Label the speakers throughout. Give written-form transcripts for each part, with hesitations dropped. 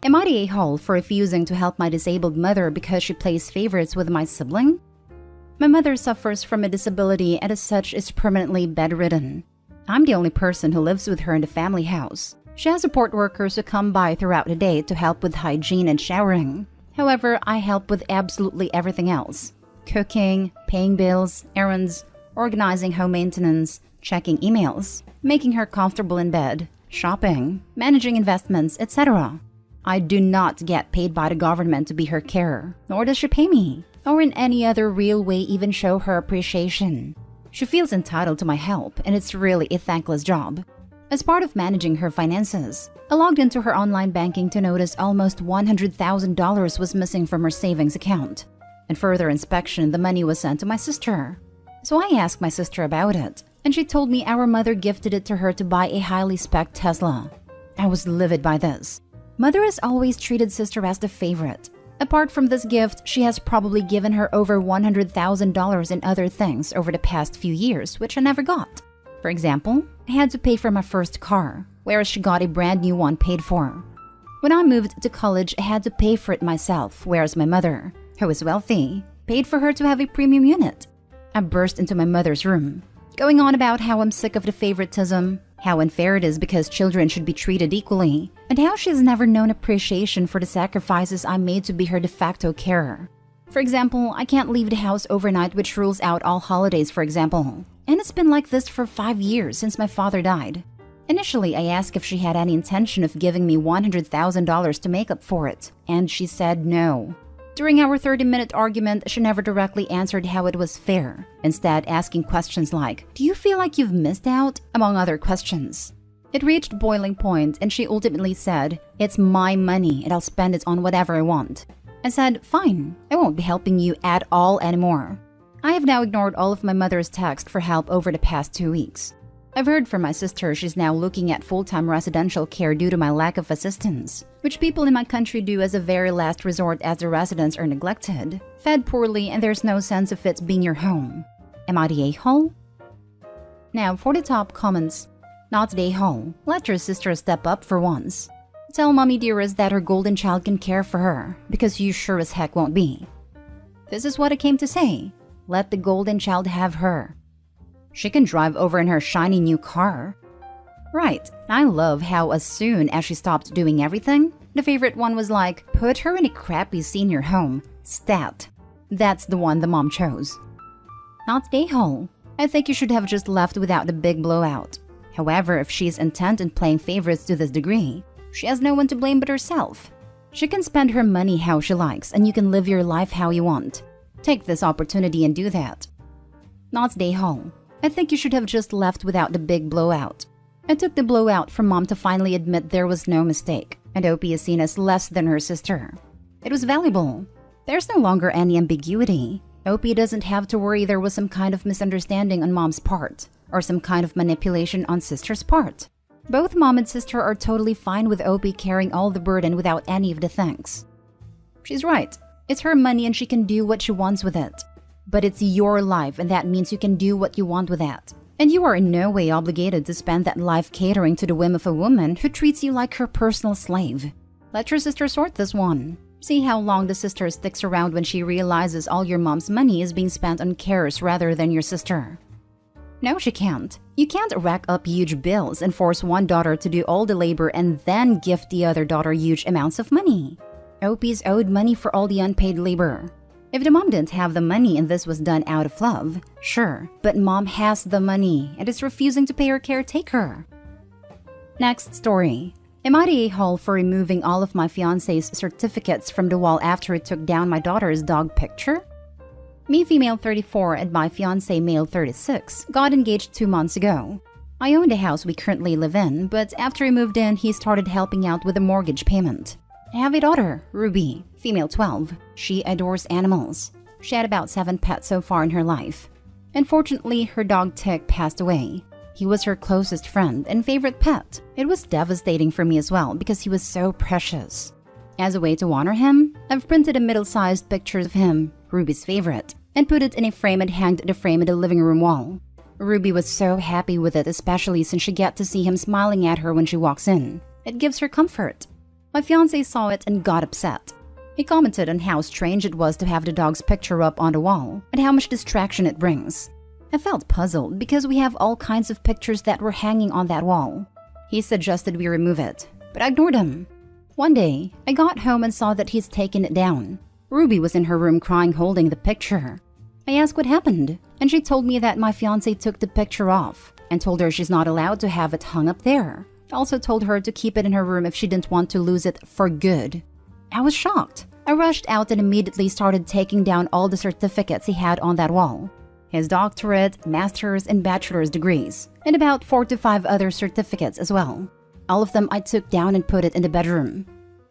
Speaker 1: Am I the a-hole for refusing to help my disabled mother because she plays favorites with my sibling? My mother suffers from a disability and as such is permanently bedridden. I'm the only person who lives with her in the family house. She has support workers who come by throughout the day to help with hygiene and showering. However, I help with absolutely everything else. Cooking, paying bills, errands, organizing home maintenance, checking emails, making her comfortable in bed, shopping, managing investments, etc. I do not get paid by the government to be her carer, nor does she pay me, or in any other real way even show her appreciation. She feels entitled to my help, and it's really a thankless job. As part of managing her finances, I logged into her online banking to notice almost $100,000 was missing from her savings account. In further inspection, the money was sent to my sister. So I asked my sister about it, and she told me our mother gifted it to her to buy a highly spec'd Tesla. I was livid by this. Mother has always treated sister as the favorite. Apart from this gift, she has probably given her over $100,000 in other things over the past few years, which I never got. For example, I had to pay for my first car, whereas she got a brand new one paid for. When I moved to college, I had to pay for it myself, whereas my mother, who is wealthy, paid for her to have a premium unit. I burst into my mother's room, going on about how I'm sick of the favoritism, how unfair it is because children should be treated equally, and how she has never known appreciation for the sacrifices I made to be her de facto carer. For example, I can't leave the house overnight, which rules out all holidays, for example. And it's been like this for 5 years since my father died. Initially, I asked if she had any intention of giving me $100,000 to make up for it, and she said no. During our 30-minute argument, she never directly answered how it was fair, instead asking questions like, "Do you feel like you've missed out?" among other questions. It reached boiling point and she ultimately said, "It's my money and I'll spend it on whatever I want." I said, "Fine, I won't be helping you at all anymore." I have now ignored all of my mother's texts for help over the past 2 weeks. I've heard from my sister she's now looking at full-time residential care due to my lack of assistance, which people in my country do as a very last resort as the residents are neglected, fed poorly, and there's no sense of it being your home. Am I the a-hole? Now for the top comments. Not the a-hole. Let your sister step up for once. Tell mommy dearest that her golden child can care for her, because you sure as heck won't be. This is what I came to say. Let the golden child have her. She can drive over in her shiny new car. Right, I love how as soon as she stopped doing everything, the favorite one was like, put her in a crappy senior home. Stat. That's the one the mom chose. Not the a-hole. I think you should have just left without the big blowout. However, if she's intent in playing favorites to this degree, she has no one to blame but herself. She can spend her money how she likes, and you can live your life how you want. Take this opportunity and do that. Not the a-hole. I think you should have just left without the big blowout. It took the blowout for mom to finally admit there was no mistake, and Opie is seen as less than her sister. It was valuable. There's no longer any ambiguity. Opie doesn't have to worry there was some kind of misunderstanding on mom's part, or some kind of manipulation on sister's part. Both mom and sister are totally fine with Opie carrying all the burden without any of the thanks. She's right. It's her money and she can do what she wants with it. But it's your life, and that means you can do what you want with that. And you are in no way obligated to spend that life catering to the whim of a woman who treats you like her personal slave. Let your sister sort this one. See how long the sister sticks around when she realizes all your mom's money is being spent on cares rather than your sister. No, she can't. You can't rack up huge bills and force one daughter to do all the labor and then gift the other daughter huge amounts of money. Opie's owed money for all the unpaid labor. If the mom didn't have the money and this was done out of love, sure, but mom has the money and is refusing to pay her caretaker. Next story. Am I the a-hole for removing all of my fiancé's certificates from the wall after he took down my daughter's dog picture? Me, female 34, and my fiancé, male 36, got engaged 2 months ago. I own the house we currently live in, but after he moved in, he started helping out with the mortgage payment. I have a daughter, Ruby, female 12. She adores animals. She had about 7 pets so far in her life. Unfortunately, her dog Tick passed away. He was her closest friend and favorite pet. It was devastating for me as well because he was so precious. As a way to honor him, I've printed a middle-sized picture of him, Ruby's favorite, and put it in a frame and hanged the frame in the living room wall. Ruby was so happy with it, especially since she gets to see him smiling at her when she walks in. It gives her comfort. My fiancé saw it and got upset. He commented on how strange it was to have the dog's picture up on the wall and how much distraction it brings. I felt puzzled because we have all kinds of pictures that were hanging on that wall. He suggested we remove it, but I ignored him. One day, I got home and saw that he's taken it down. Ruby was in her room crying holding the picture. I asked what happened, and she told me that my fiancé took the picture off and told her she's not allowed to have it hung up there. I also told her to keep it in her room if she didn't want to lose it for good. I was shocked. I rushed out and immediately started taking down all the certificates he had on that wall. His doctorate, master's, and bachelor's degrees, and about 4 to 5 other certificates as well. All of them I took down and put it in the bedroom.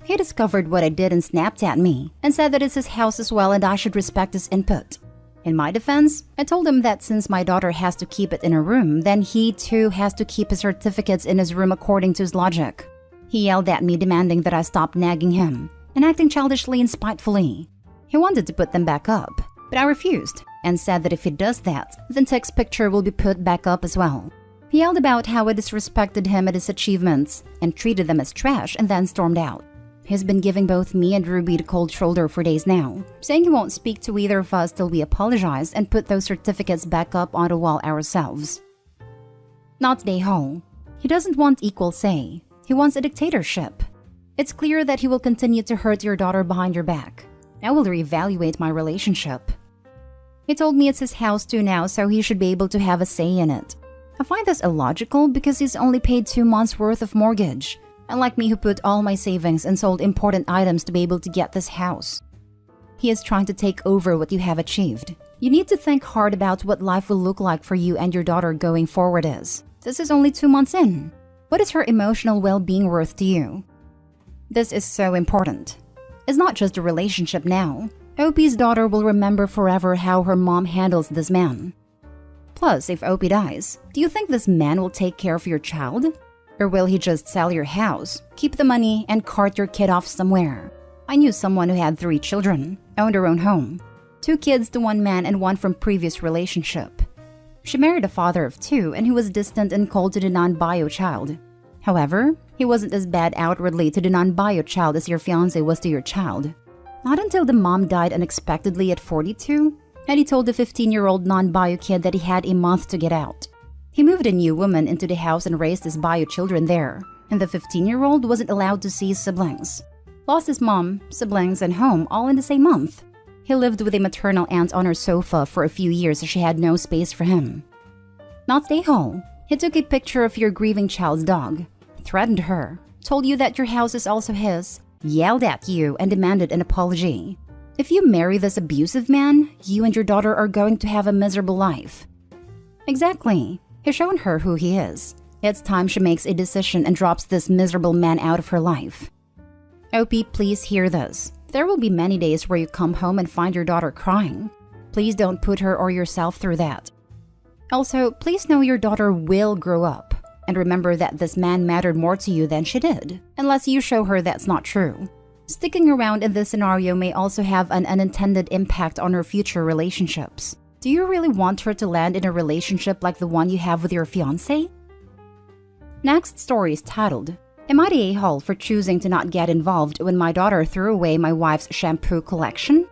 Speaker 1: He discovered what I did and snapped at me and said that it's his house as well and I should respect his input. In my defense, I told him that since my daughter has to keep it in her room, then he too has to keep his certificates in his room according to his logic. He yelled at me demanding that I stop nagging him and acting childishly and spitefully. He wanted to put them back up, but I refused and said that if he does that, then Tech's picture will be put back up as well. He yelled about how I disrespected him at his achievements and treated them as trash and then stormed out. He's been giving both me and Ruby the cold shoulder for days now, saying he won't speak to either of us till we apologize and put those certificates back up on the wall ourselves. Not Day-Ho. He doesn't want equal say. He wants a dictatorship. It's clear that he will continue to hurt your daughter behind your back. I will reevaluate my relationship. He told me it's his house too now, so he should be able to have a say in it. I find this illogical because he's only paid 2 months' worth of mortgage, unlike me who put all my savings and sold important items to be able to get this house. He is trying to take over what you have achieved. You need to think hard about what life will look like for you and your daughter going forward is. This is only 2 months in. What is her emotional well-being worth to you? This is so important. It's not just a relationship now. Opie's daughter will remember forever how her mom handles this man. Plus, if Opie dies, do you think this man will take care of your child? Or will he just sell your house, keep the money, and cart your kid off somewhere? I knew someone who had 3 children, owned her own home. 2 kids to 1 man and 1 from previous relationship. She married a father of 2 and he was distant and cold to the non-bio child. However, he wasn't as bad outwardly to the non-bio child as your fiancé was to your child. Not until the mom died unexpectedly at 42, and he told the 15-year-old non-bio kid that he had a month to get out. He moved a new woman into the house and raised his bio children there, and the 15-year-old wasn't allowed to see his siblings. Lost his mom, siblings, and home all in the same month. He lived with a maternal aunt on her sofa for a few years as she had no space for him. Not Day-Ho. He took a picture of your grieving child's dog, threatened her, told you that your house is also his, yelled at you, and demanded an apology. If you marry this abusive man, you and your daughter are going to have a miserable life. Exactly. He's shown her who he is. It's time she makes a decision and drops this miserable man out of her life. Opie, please hear this. There will be many days where you come home and find your daughter crying. Please don't put her or yourself through that. Also, please know your daughter will grow up. And remember that this man mattered more to you than she did, unless you show her that's not true. Sticking around in this scenario may also have an unintended impact on her future relationships. Do you really want her to land in a relationship like the one you have with your fiancé? Next story is titled, Am I the a-hole for choosing to not get involved when my daughter threw away my wife's shampoo collection?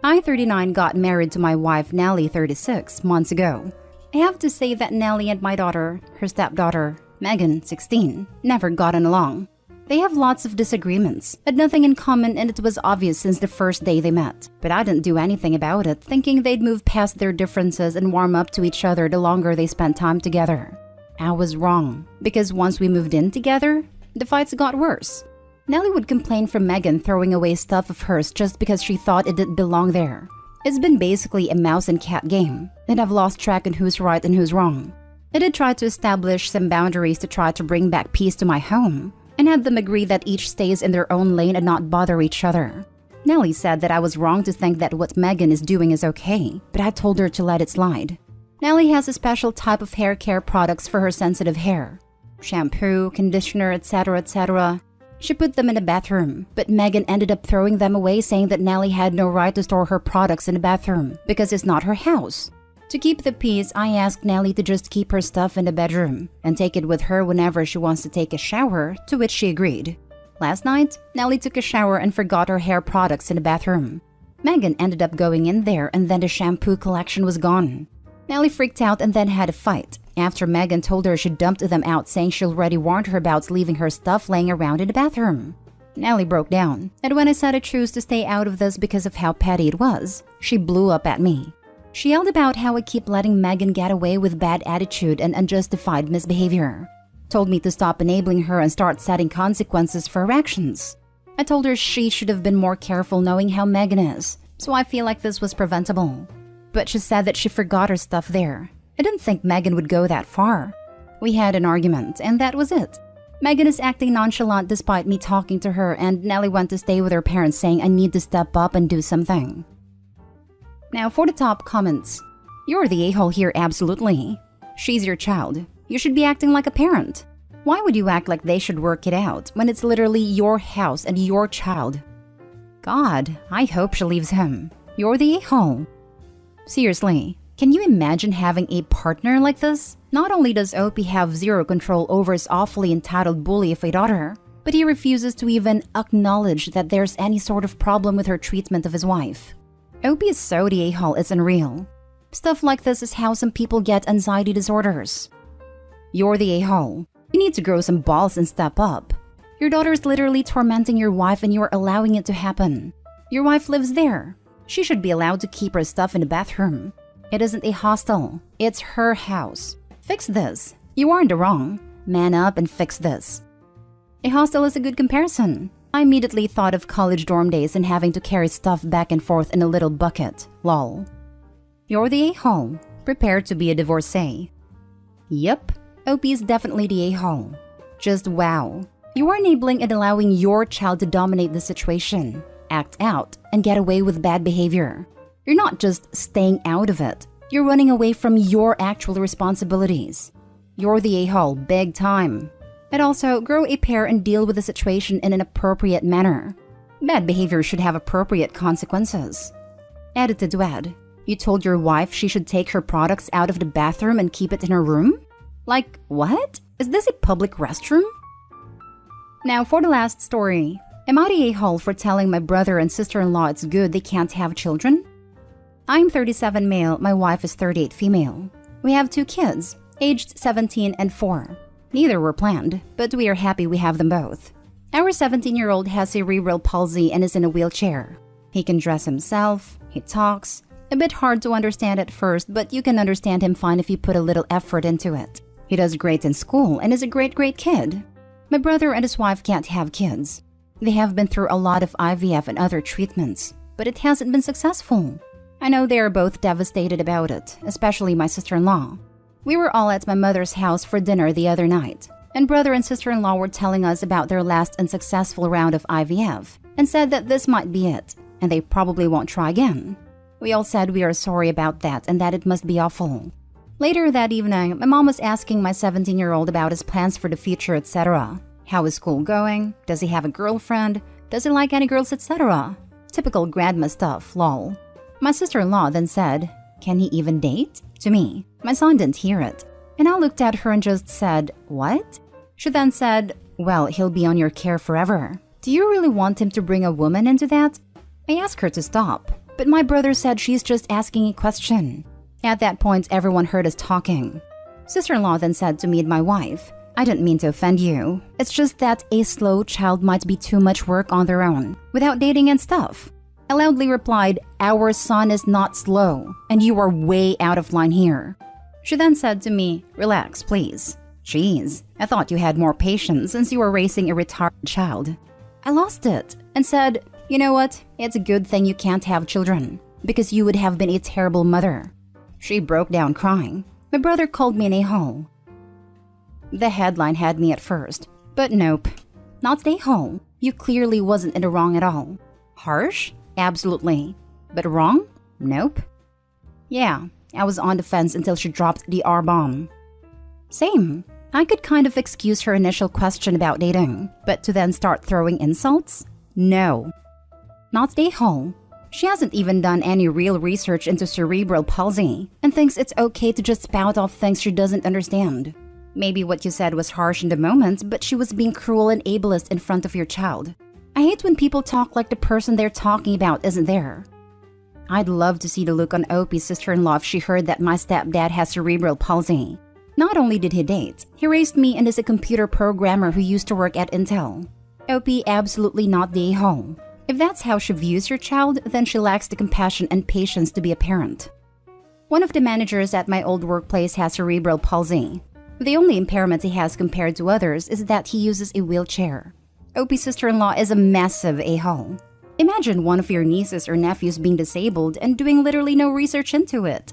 Speaker 1: I, 39, got married to my wife, Nellie, 36, months ago. I have to say that Nellie and my daughter, her stepdaughter, Megan, 16, never gotten along. They have lots of disagreements, had nothing in common, and it was obvious since the first day they met. But I didn't do anything about it, thinking they'd move past their differences and warm up to each other the longer they spent time together. I was wrong, because once we moved in together, the fights got worse. Nellie would complain from Megan throwing away stuff of hers just because she thought it didn't belong there. It's been basically a mouse and cat game, and I've lost track on who's right and who's wrong. I did try to establish some boundaries to try to bring back peace to my home, and had them agree that each stays in their own lane and not bother each other. Nellie said that I was wrong to think that what Megan is doing is okay, but I told her to let it slide. Nellie has a special type of hair care products for her sensitive hair. Shampoo, conditioner, etc., etc. She put them in the bathroom, but Megan ended up throwing them away, saying that Nellie had no right to store her products in the bathroom because it's not her house. To keep the peace, I asked Nellie to just keep her stuff in the bedroom and take it with her whenever she wants to take a shower, to which she agreed. Last night, Nellie took a shower and forgot her hair products in the bathroom. Megan ended up going in there and then the shampoo collection was gone. Nellie freaked out and then had a fight after Megan told her she dumped them out, saying she already warned her about leaving her stuff laying around in the bathroom. Nellie broke down, and when I said I chose to stay out of this because of how petty it was, she blew up at me. She yelled about how I keep letting Megan get away with bad attitude and unjustified misbehavior. Told me to stop enabling her and start setting consequences for her actions. I told her she should have been more careful knowing how Megan is, so I feel like this was preventable. But she said that she forgot her stuff there. I didn't think Megan would go that far. We had an argument, and that was it. Megan is acting nonchalant despite me talking to her, and Nellie went to stay with her parents, saying I need to step up and do something. Now for the top comments. You're the a-hole here, absolutely. She's your child. You should be acting like a parent. Why would you act like they should work it out when it's literally your house and your child? God, I hope she leaves him. You're the a-hole. Seriously, can you imagine having a partner like this? Not only does Opie have zero control over his awfully entitled bully of a daughter, but he refuses to even acknowledge that there's any sort of problem with her treatment of his wife. Opie is so the a-hole, it's unreal. Stuff like this is how some people get anxiety disorders. You're the a-hole. You need to grow some balls and step up. Your daughter is literally tormenting your wife and you're allowing it to happen. Your wife lives there. She should be allowed to keep her stuff in the bathroom. It isn't a hostel. It's her house. Fix this. You are in the wrong. Man up and fix this. A hostel is a good comparison. I immediately thought of college dorm days and having to carry stuff back and forth in a little bucket. Lol. You're the a-hole. Prepare to be a divorcee. Yep. Opie is definitely the a-hole. Just wow. You are enabling and allowing your child to dominate the situation, act out, and get away with bad behavior. You're not just staying out of it. You're running away from your actual responsibilities. You're the a-hole big time. And also, grow a pair and deal with the situation in an appropriate manner. Bad behavior should have appropriate consequences. Edited to add, you told your wife she should take her products out of the bathroom and keep it in her room? Like, what? Is this a public restroom? Now for the last story. Am I the a-hole for telling my brother and sister-in-law it's good they can't have children? I'm 37 male, my wife is 38 female. We have 2 kids, aged 17 and 4. Neither were planned, but we are happy we have them both. Our 17-year-old has cerebral palsy and is in a wheelchair. He can dress himself, he talks. A bit hard to understand at first, but you can understand him fine if you put a little effort into it. He does great in school and is a great kid. My brother and his wife can't have kids. They have been through a lot of IVF and other treatments, but it hasn't been successful. I know they are both devastated about it, especially my sister-in-law. We were all at my mother's house for dinner the other night, and brother and sister-in-law were telling us about their last unsuccessful round of IVF and said that this might be it, and they probably won't try again. We all said we are sorry about that and that it must be awful. Later that evening, my mom was asking my 17-year-old about his plans for the future, etc. How is school going? Does he have a girlfriend? Does he like any girls, etc.? Typical grandma stuff, lol. My sister-in-law then said, "Can he even date?" to me. My son didn't hear it, and I looked at her and just said, "What?" She then said, "Well, he'll be on your care forever. Do you really want him to bring a woman into that?" I asked her to stop, but my brother said she's just asking a question. At that point, everyone heard us talking. Sister-in-law then said to me and my wife, "I didn't mean to offend you. It's just that a slow child might be too much work on their own, without dating and stuff." I loudly replied, "Our son is not slow, and you are way out of line here." She then said to me, "Relax, please. Jeez, I thought you had more patience since you were raising a retarded child." I lost it and said, "You know what? It's a good thing you can't have children, because you would have been a terrible mother." She broke down crying. My brother called me an a-hole. The headline had me at first, but nope. Not an a-hole. You clearly wasn't in the wrong at all. Harsh? Absolutely. But wrong? Nope. Yeah, I was on the fence until she dropped the R-bomb. Same. I could kind of excuse her initial question about dating, but to then start throwing insults? No. Not the a-hole. She hasn't even done any real research into cerebral palsy and thinks it's okay to just spout off things she doesn't understand. Maybe what you said was harsh in the moment, but she was being cruel and ableist in front of your child. I hate when people talk like the person they're talking about isn't there. I'd love to see the look on Opie's sister-in-law if she heard that my stepdad has cerebral palsy. Not only did he date, he raised me and is a computer programmer who used to work at Intel. Opie absolutely not the a-hole. If that's how she views your child, then she lacks the compassion and patience to be a parent. One of the managers at my old workplace has cerebral palsy. The only impairment he has compared to others is that he uses a wheelchair. Opie's sister-in-law is a massive a-hole. Imagine one of your nieces or nephews being disabled and doing literally no research into it.